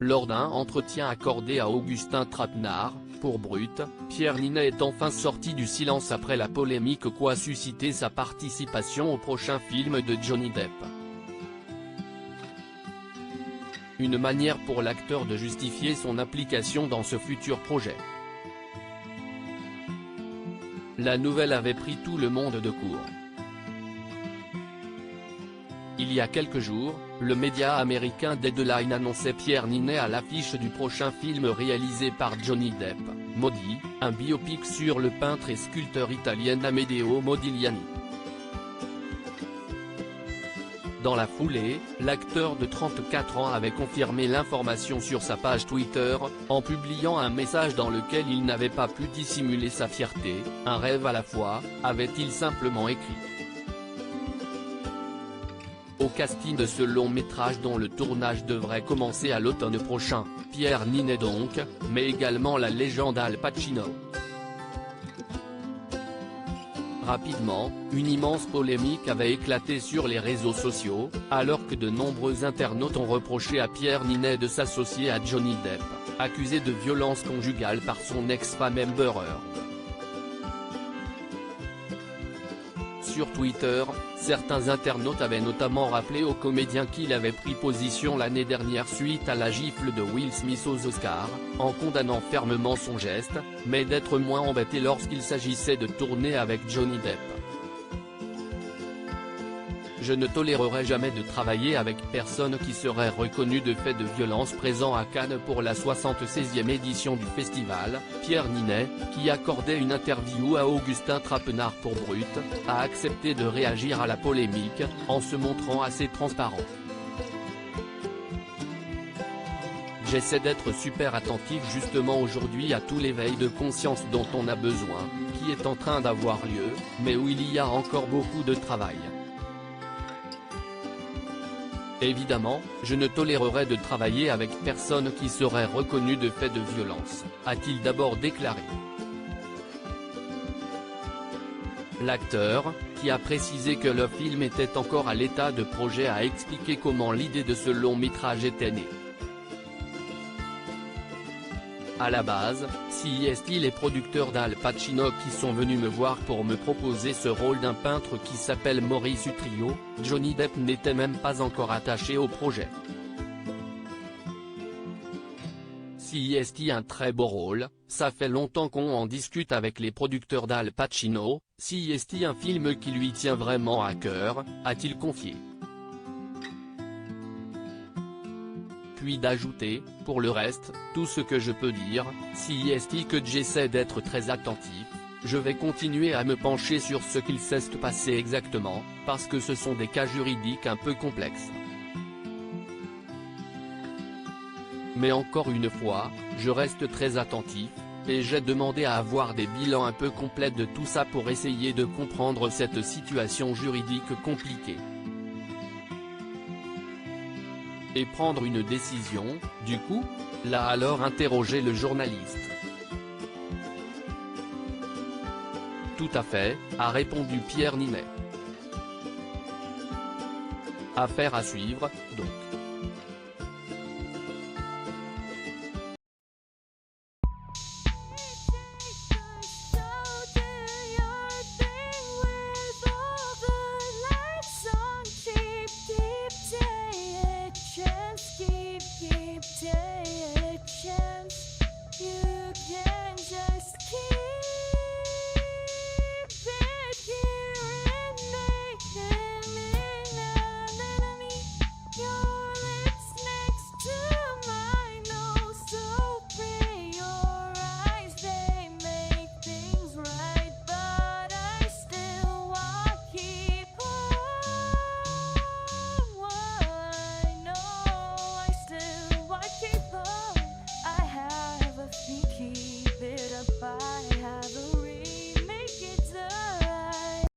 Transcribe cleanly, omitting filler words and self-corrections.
Lors d'un entretien accordé à Augustin Trapenard, pour Brut, Pierre Ninet est enfin sorti du silence après la polémique qu'a suscité sa participation au prochain film de Johnny Depp. Une manière pour l'acteur de justifier son implication dans ce futur projet. La nouvelle avait pris tout le monde de court. Il y a quelques jours, le média américain Deadline annonçait Pierre Ninet à l'affiche du prochain film réalisé par Johnny Depp, Maudit, un biopic sur le peintre et sculpteur italien Amedeo Modigliani. Dans la foulée, l'acteur de 34 ans avait confirmé l'information sur sa page Twitter, en publiant un message dans lequel il n'avait pas pu dissimuler sa fierté, un rêve à la fois, avait-il simplement écrit. Au casting de ce long métrage dont le tournage devrait commencer à l'automne prochain, Pierre Ninet donc, mais également la légende Al Pacino. Rapidement, une immense polémique avait éclaté sur les réseaux sociaux, alors que de nombreux internautes ont reproché à Pierre Ninet de s'associer à Johnny Depp, accusé de violence conjugale par son ex-femme Amber Heard. Sur Twitter, certains internautes avaient notamment rappelé au comédien qu'il avait pris position l'année dernière suite à la gifle de Will Smith aux Oscars, en condamnant fermement son geste, mais d'être moins embêté lorsqu'il s'agissait de tourner avec Johnny Depp. Je ne tolérerai jamais de travailler avec personne qui serait reconnu de fait de violence. Présent à Cannes pour la 76e édition du festival, Pierre Ninet, qui accordait une interview à Augustin Trapenard pour Brut, a accepté de réagir à la polémique, en se montrant assez transparent. J'essaie d'être super attentif justement aujourd'hui à tout l'éveil de conscience dont on a besoin, qui est en train d'avoir lieu, mais où il y a encore beaucoup de travail. Évidemment, je ne tolérerai de travailler avec personne qui serait reconnu de fait de violence, a-t-il d'abord déclaré. L'acteur, qui a précisé que le film était encore à l'état de projet, a expliqué comment l'idée de ce long métrage était née. À la base, c'est les producteurs d'Al Pacino qui sont venus me voir pour me proposer ce rôle d'un peintre qui s'appelle Maurice Utrio. Johnny Depp n'était même pas encore attaché au projet. C'est un très beau rôle, ça fait longtemps qu'on en discute avec les producteurs d'Al Pacino, c'est un film qui lui tient vraiment à cœur, a-t-il confié. Puis d'ajouter, pour le reste, tout ce que je peux dire, c'est que j'essaie d'être très attentif, je vais continuer à me pencher sur ce qu'il s'est passé exactement, parce que ce sont des cas juridiques un peu complexes. Mais encore une fois, je reste très attentif, et j'ai demandé à avoir des bilans un peu complets de tout ça pour essayer de comprendre cette situation juridique compliquée. Et prendre une décision, du coup, l'a alors interrogé le journaliste. Tout à fait, a répondu Pierre Ninet. Affaire à suivre, donc.